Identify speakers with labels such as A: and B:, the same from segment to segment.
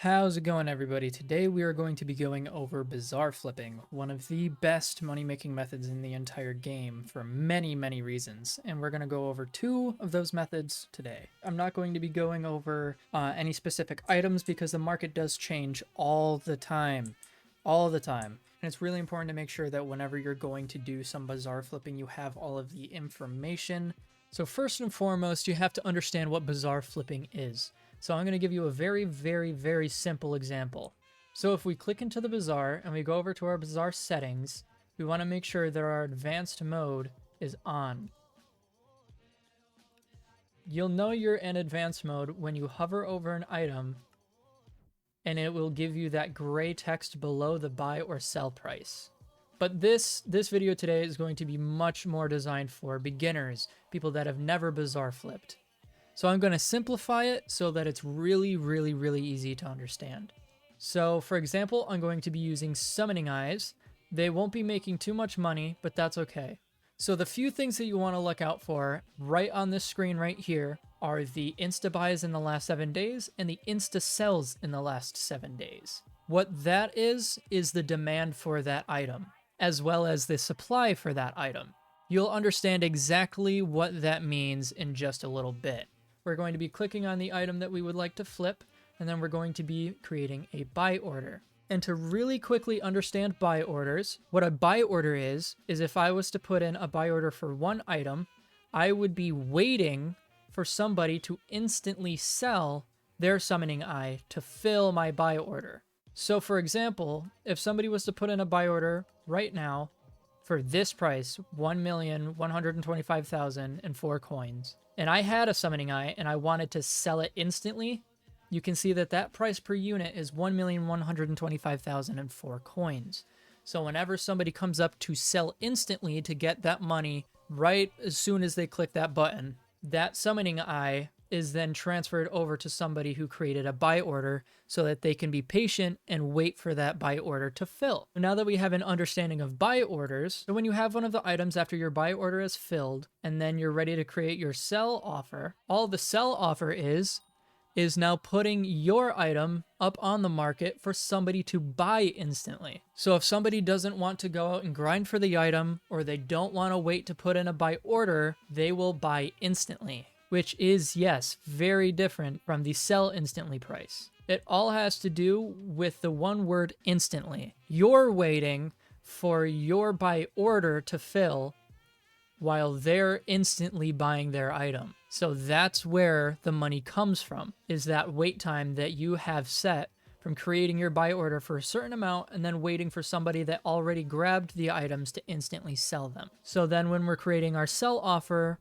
A: How's it going, everybody? Today we are going to be going over Bazaar flipping, one of the best money-making methods in the entire game for many reasons, and we're going to go over two of those methods today. I'm not going to be going over any specific items because the market does change all the time. And it's really important to make sure that whenever you're going to do some Bazaar flipping, you have all of the information. So first and foremost, you have to understand what Bazaar flipping is. So I'm going to give you a very simple example. So if we click into the Bazaar and we go over to our Bazaar settings, we want to make sure that our advanced mode is on. You'll know you're in advanced mode when you hover over an item and it will give you that gray text below the buy or sell price. But this video today is going to be much more designed for beginners, people that have never Bazaar flipped. So I'm going to simplify it so that it's really easy to understand. So for example, I'm going to be using summoning eyes. They won't be making too much money, but that's okay. So the few things that you want to look out for right on this screen right here are the insta buys in the last 7 days and the insta sells in the last 7 days. What that is the demand for that item, as well as the supply for that item. You'll understand exactly what that means in just a little bit. We're going to be clicking on the item that we would like to flip, and then we're going to be creating a buy order. And to really quickly understand buy orders, what a buy order is if I was to put in a buy order for one item, I would be waiting for somebody to instantly sell their summoning eye to fill my buy order. So for example, if somebody was to put in a buy order right now for this price, 1,125,004 coins, and I had a summoning eye and I wanted to sell it instantly, you can see that that price per unit is 1,125,004 coins. So whenever somebody comes up to sell instantly to get that money right as soon as they click that button, that summoning eye is then transferred over to somebody who created a buy order so that they can be patient and wait for that buy order to fill. Now that we have an understanding of buy orders, so when you have one of the items after your buy order is filled and then you're ready to create your sell offer, all the sell offer is now putting your item up on the market for somebody to buy instantly. So if somebody doesn't want to go out and grind for the item, or they don't want to wait to put in a buy order, they will buy instantly. Which is, yes, very different from the sell instantly price. It all has to do with the one word instantly. You're waiting for your buy order to fill while they're instantly buying their item. So that's where the money comes from, is that wait time that you have set from creating your buy order for a certain amount and then waiting for somebody that already grabbed the items to instantly sell them. So then when we're creating our sell offer,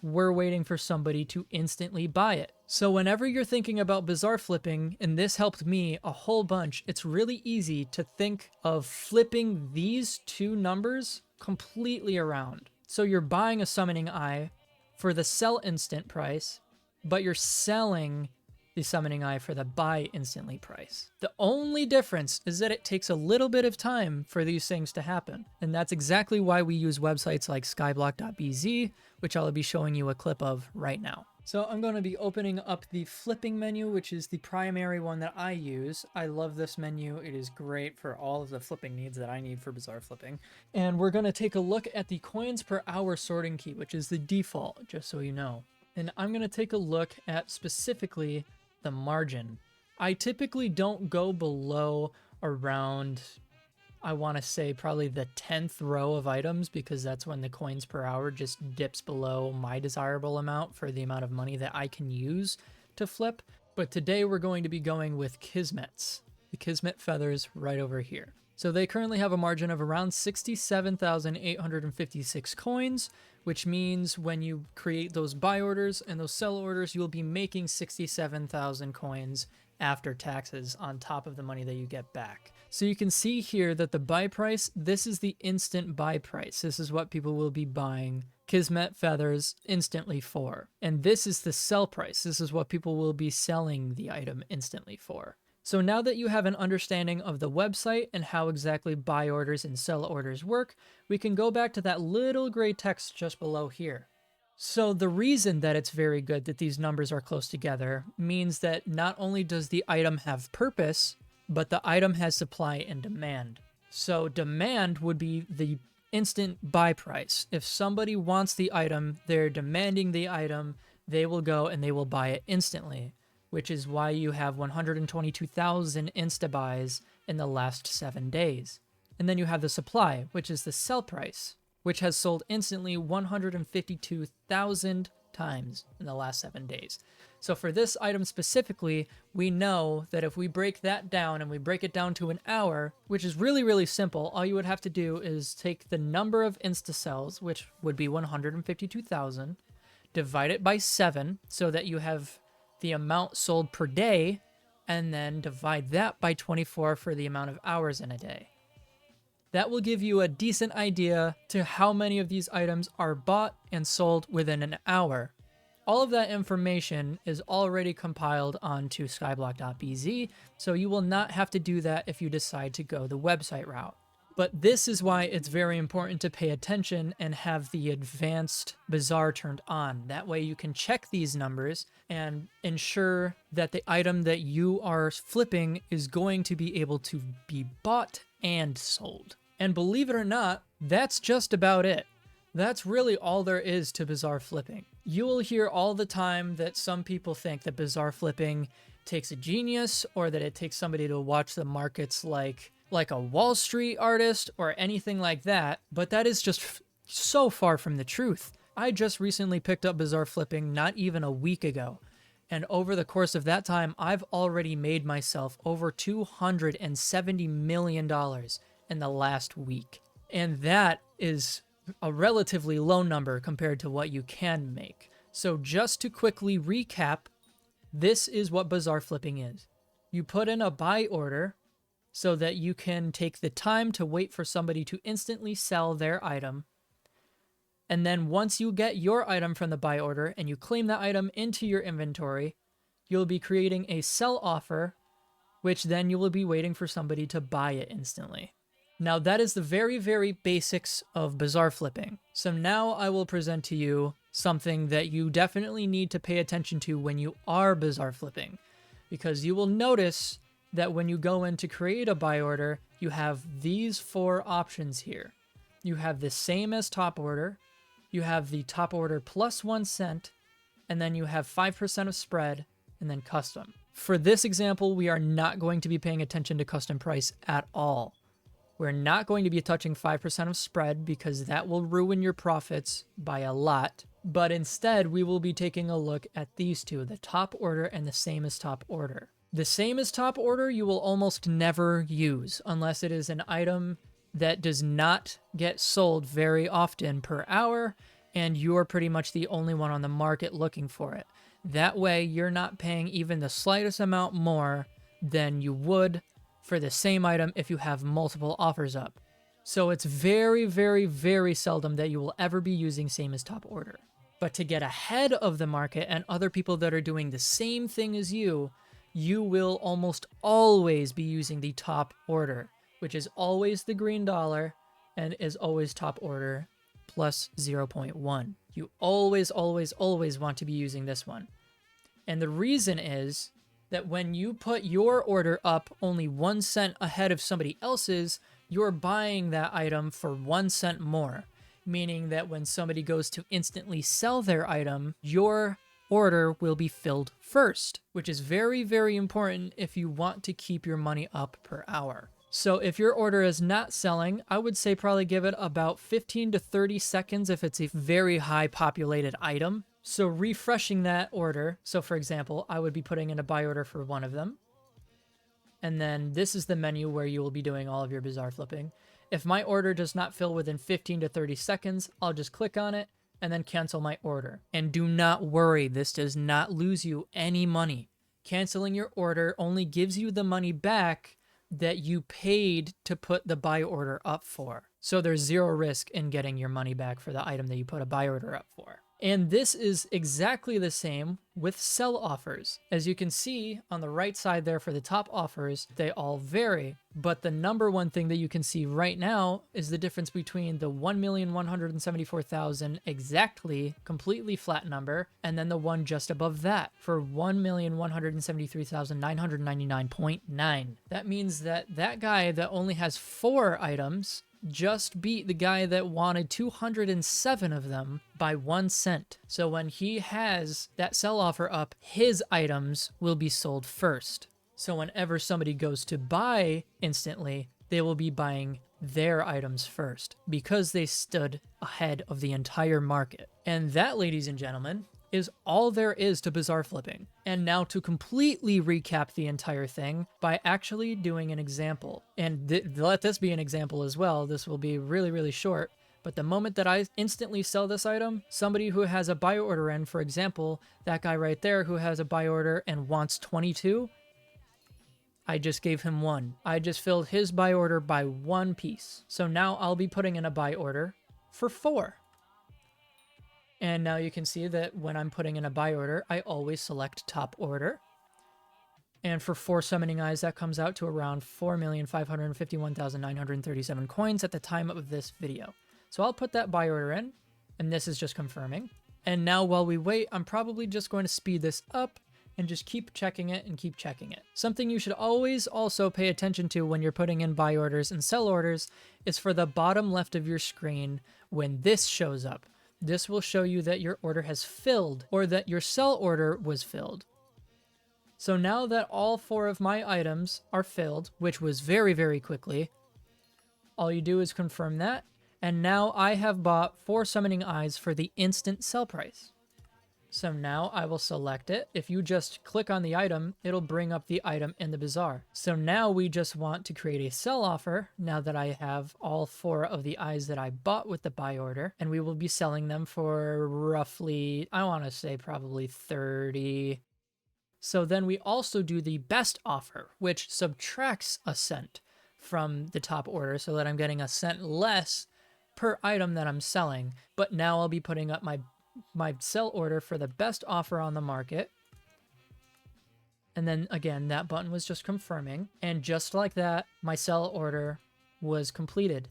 A: we're waiting for somebody to instantly buy it. So whenever you're thinking about Bazaar flipping, and this helped me a whole bunch, it's really easy to think of flipping these two numbers completely around. So you're buying a summoning eye for the sell instant price, but you're selling the summoning eye for the buy instantly price. The only difference is that it takes a little bit of time for these things to happen. And that's exactly why we use websites like skyblock.bz, which I'll be showing you a clip of right now. So I'm going to be opening up the flipping menu, which is the primary one that I use. I love this menu. It is great for all of the flipping needs that I need for Bazaar flipping. And we're going to take a look at the coins per hour sorting key, which is the default, just so you know. And I'm going to take a look at specifically the margin. I typically don't go below around, I want to say probably the 10th row of items, because that's when the coins per hour just dips below my desirable amount for the amount of money that I can use to flip. But today we're going to be going with Kismets, the Kismet feathers right over here. So they currently have a margin of around 67,856 coins, which means when you create those buy orders and those sell orders, you will be making 67,000 coins after taxes on top of the money that you get back. So you can see here that the buy price, this is the instant buy price. This is what people will be buying Kismet feathers instantly for. And this is the sell price. This is what people will be selling the item instantly for. So now that you have an understanding of the website and how exactly buy orders and sell orders work, we can go back to that little gray text just below here. So the reason that it's very good that these numbers are close together means that not only does the item have purpose, but the item has supply and demand. So demand would be the instant buy price. If somebody wants the item, they're demanding the item, they will go and they will buy it instantly, which is why you have 122,000 insta-buys in the last 7 days. And then you have the supply, which is the sell price, which has sold instantly 152,000 times in the last 7 days. So for this item specifically, we know that if we break that down and we break it down to an hour, which is really, really simple, all you would have to do is take the number of insta-sells, which would be 152,000, divide it by 7 so that you have the amount sold per day, and then divide that by 24 for the amount of hours in a day. That will give you a decent idea to how many of these items are bought and sold within an hour. All of that information is already compiled onto skyblock.bz, so you will not have to do that if you decide to go the website route. But this is why it's very important to pay attention and have the advanced Bazaar turned on. That way you can check these numbers and ensure that the item that you are flipping is going to be able to be bought and sold. And believe it or not, that's just about it. That's really all there is to Bazaar flipping. You will hear all the time that some people think that Bazaar flipping takes a genius, or that it takes somebody to watch the markets like a Wall Street artist or anything like that, but that is just so far from the truth. I just recently picked up Bazaar flipping not even a week ago, and over the course of that time, I've already made myself over $270 million in the last week. And that is a relatively low number compared to what you can make. So just to quickly recap, this is what Bazaar flipping is. You put in a buy order so that you can take the time to wait for somebody to instantly sell their item. And then once you get your item from the buy order and you claim that item into your inventory, you'll be creating a sell offer, which then you will be waiting for somebody to buy it instantly. Now that is the very, very basics of Bazaar flipping. So now I will present to you something that you definitely need to pay attention to when you are Bazaar flipping, because you will notice that when you go in to create a buy order, you have these 4 options here. You have the same as top order, you have the top order plus 1 cent, and then you have 5% of spread, and then custom. For this example, we are not going to be paying attention to custom price at all. We're not going to be touching 5% of spread because that will ruin your profits by a lot. But instead, we will be taking a look at these two, the top order and the same as top order. The same as top order you will almost never use unless it is an item that does not get sold very often per hour and you're pretty much the only one on the market looking for it. That way, you're not paying even the slightest amount more than you would for the same item if you have multiple offers up. So it's very, very, very seldom that you will ever be using same as top order. But to get ahead of the market and other people that are doing the same thing as you will almost always be using the top order, which is always the green dollar and is always top order plus 0.1. You always, always, always want to be using this one. And the reason is that when you put your order up only 1 cent ahead of somebody else's, you're buying that item for 1 cent more, meaning that when somebody goes to instantly sell their item, your order will be filled first, which is very, very important if you want to keep your money up per hour. So if your order is not selling, I would say probably give it about 15 to 30 seconds if it's a very high populated item. So refreshing that order, so for example, I would be putting in a buy order for one of them. And then this is the menu where you will be doing all of your Bazaar flipping. If my order does not fill within 15 to 30 seconds, I'll just click on it and then cancel my order. And do not worry, this does not lose you any money. Canceling your order only gives you the money back that you paid to put the buy order up for. So there's zero risk in getting your money back for the item that you put a buy order up for. And this is exactly the same with sell offers. As you can see on the right side there for the top offers, they all vary. But the number one thing that you can see right now is the difference between the 1,174,000 exactly, completely flat number, and then the one just above that for 1,173,999.9. That means that that guy that only has 4 items just beat the guy that wanted 207 of them by 1 cent. So when he has that sell offer up, his items will be sold first. So whenever somebody goes to buy instantly, they will be buying their items first because they stood ahead of the entire market. And that, ladies and gentlemen, is all there is to Bazaar flipping. And now to completely recap the entire thing by actually doing an example. And let this be an example as well. This will be really, really short. But the moment that I instantly sell this item, somebody who has a buy order in, for example, that guy right there who has a buy order and wants 22, I just gave him 1. I just filled his buy order by 1 piece. So now I'll be putting in a buy order for 4. And now you can see that when I'm putting in a buy order, I always select top order. And for 4 summoning eyes, that comes out to around 4,551,937 coins at the time of this video. So I'll put that buy order in, and this is just confirming. And now while we wait, I'm probably just going to speed this up and just keep checking it and keep checking it. Something you should always also pay attention to when you're putting in buy orders and sell orders is for the bottom left of your screen when this shows up. This will show you that your order has filled or that your sell order was filled. So now that all 4 of my items are filled, which was very, very quickly, all you do is confirm that. And now I have bought 4 summoning eyes for the instant sell price. So now I will select it. If you just click on the item, it'll bring up the item in the Bazaar. So now we just want to create a sell offer now that I have all 4 of the eyes that I bought with the buy order, and we will be selling them for roughly, I want to say probably 30. So then we also do the best offer, which subtracts a cent from the top order so that I'm getting a cent less per item that I'm selling. But now I'll be putting up my sell order for the best offer on the market. And then again, that button was just confirming. And just like that, my sell order was completed.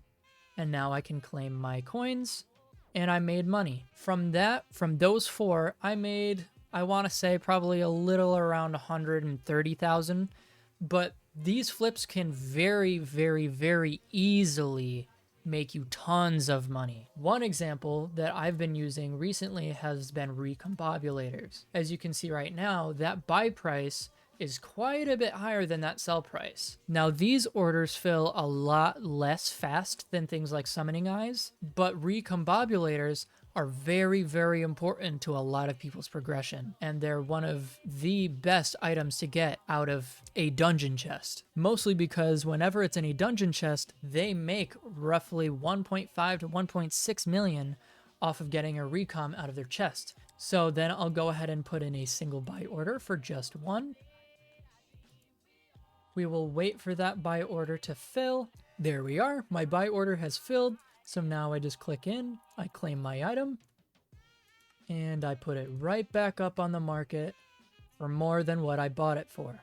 A: And now I can claim my coins and I made money. From those 4, I made, I want to say probably a little around 130,000. But these flips can very, very, very easily make you tons of money. One example that I've been using recently has been recombobulators. As you can see right now, that buy price is quite a bit higher than that sell price. Now these orders fill a lot less fast than things like summoning eyes, but recombobulators are very, very important to a lot of people's progression, and they're one of the best items to get out of a dungeon chest. Mostly because whenever it's in a dungeon chest, they make roughly 1.5 to 1.6 million off of getting a recom out of their chest. So then I'll go ahead and put in a single buy order for just 1. We will wait for that buy order to fill. There we are, my buy order has filled. So now I just click in, I claim my item, and I put it right back up on the market for more than what I bought it for.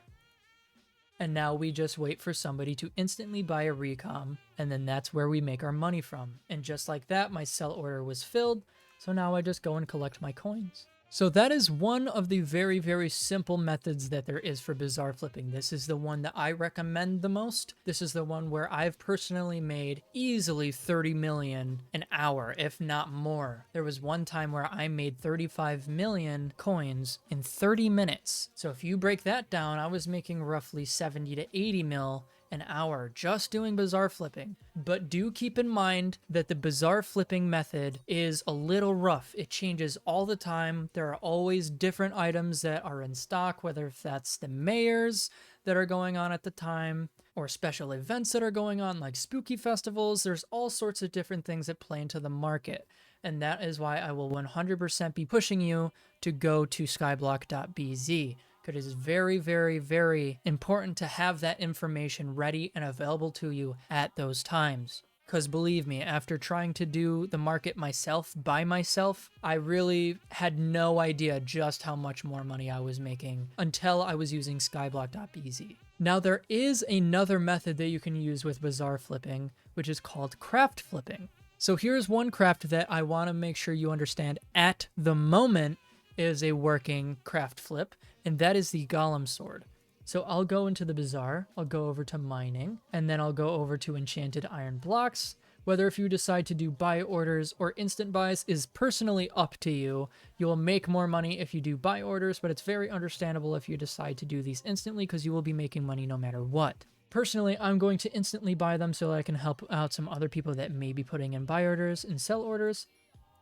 A: And now we just wait for somebody to instantly buy a recom, and then that's where we make our money from. And just like that, my sell order was filled, so now I just go and collect my coins. So that is one of the very, very simple methods that there is for Bazaar flipping. This is the one that I recommend the most. This is the one where I've personally made easily 30 million an hour, if not more. There was one time where I made 35 million coins in 30 minutes. So if you break that down, I was making roughly 70 to 80 mil an hour just doing Bazaar flipping. But do keep in mind that the Bazaar flipping method is a little rough. It changes all the time. There are always different items that are in stock, whether that's the mayors that are going on at the time or special events that are going on like spooky festivals. There's all sorts of different things that play into the market. And that is why I will 100% be pushing you to go to skyblock.bz. It is very, very, very important to have that information ready and available to you at those times. Because believe me, after trying to do the market myself, by myself, I really had no idea just how much more money I was making until I was using skyblock.bz. Now there is another method that you can use with bazaar flipping, which is called craft flipping. So here's one craft that I want to make sure you understand at the moment is a working craft flip, and that is the golem sword. So I'll go into the bazaar, I'll go over to mining, and then I'll go over to enchanted iron blocks. Whether if you decide to do buy orders or instant buys is personally up to you. You'll make more money if you do buy orders, but it's very understandable if you decide to do these instantly because you will be making money no matter what. Personally, I'm going to instantly buy them so that I can help out some other people that may be putting in buy orders and sell orders.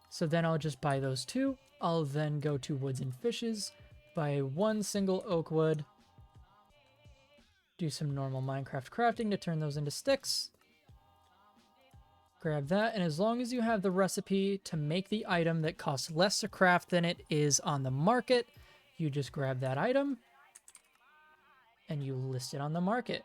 A: So then I'll just buy those two. I'll then go to woods and fishes, buy one single oak wood, do some normal Minecraft crafting to turn those into sticks. Grab that, and as long as you have the recipe to make the item that costs less to craft than it is on the market, you just grab that item and you list it on the market.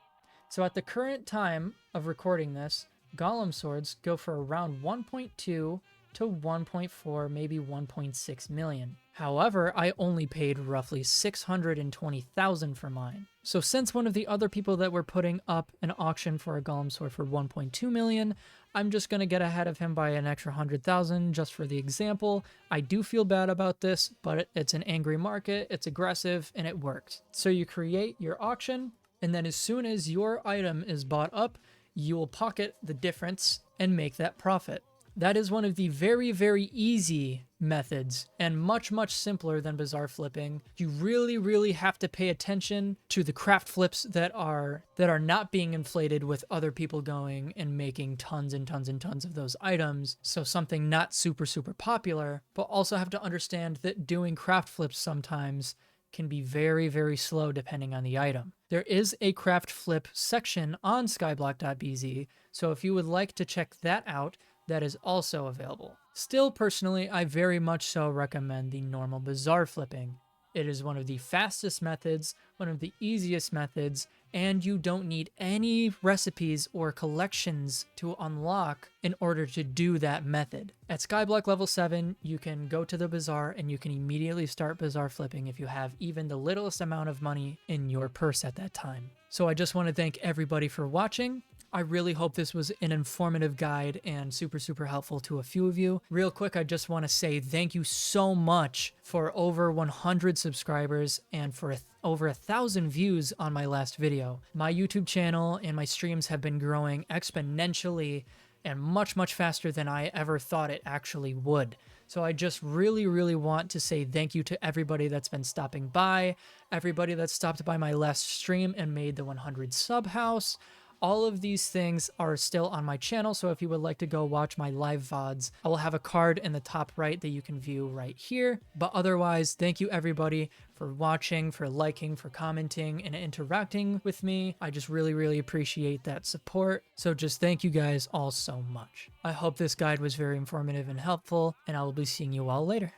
A: So at the current time of recording this, golem swords go for around 1.2 to 1.4, maybe 1.6 million. However, I only paid roughly 620,000 for mine. So since one of the other people that were putting up an auction for a golem sword for 1.2 million, I'm just going to get ahead of him by an extra 100,000 just for the example. I do feel bad about this, but it's an angry market, it's aggressive, and it worked. So you create your auction, and then as soon as your item is bought up, you will pocket the difference and make that profit. That is one of the very, very easy methods and much, much simpler than bazaar flipping. You really, really have to pay attention to the craft flips that are not being inflated with other people going and making tons and tons and tons of those items. So something not super, super popular, but also have to understand that doing craft flips sometimes can be very, very slow depending on the item. There is a craft flip section on skyblock.bz, so if you would like to check that out, that is also available. Still, personally, I very much so recommend the normal bazaar flipping. It is one of the fastest methods, one of the easiest methods, and you don't need any recipes or collections to unlock in order to do that method. At Skyblock level 7, you can go to the bazaar and you can immediately start bazaar flipping if you have even the littlest amount of money in your purse at that time. So I just want to thank everybody for watching. I really hope this was an informative guide and super, super helpful to a few of you. Real quick, I just want to say thank you so much for over 100 subscribers and for over 1,000 views on my last video. My YouTube channel and my streams have been growing exponentially and much, much faster than I ever thought it actually would. So I just really, really want to say thank you to everybody that's been stopping by, everybody that stopped by my last stream and made the 100 sub house. All of these things are still on my channel, so if you would like to go watch my live VODs, I will have a card in the top right that you can view right here. But otherwise, thank you everybody for watching, for liking, for commenting, and interacting with me. I just really, really appreciate that support. So just thank you guys all so much. I hope this guide was very informative and helpful, and I will be seeing you all later.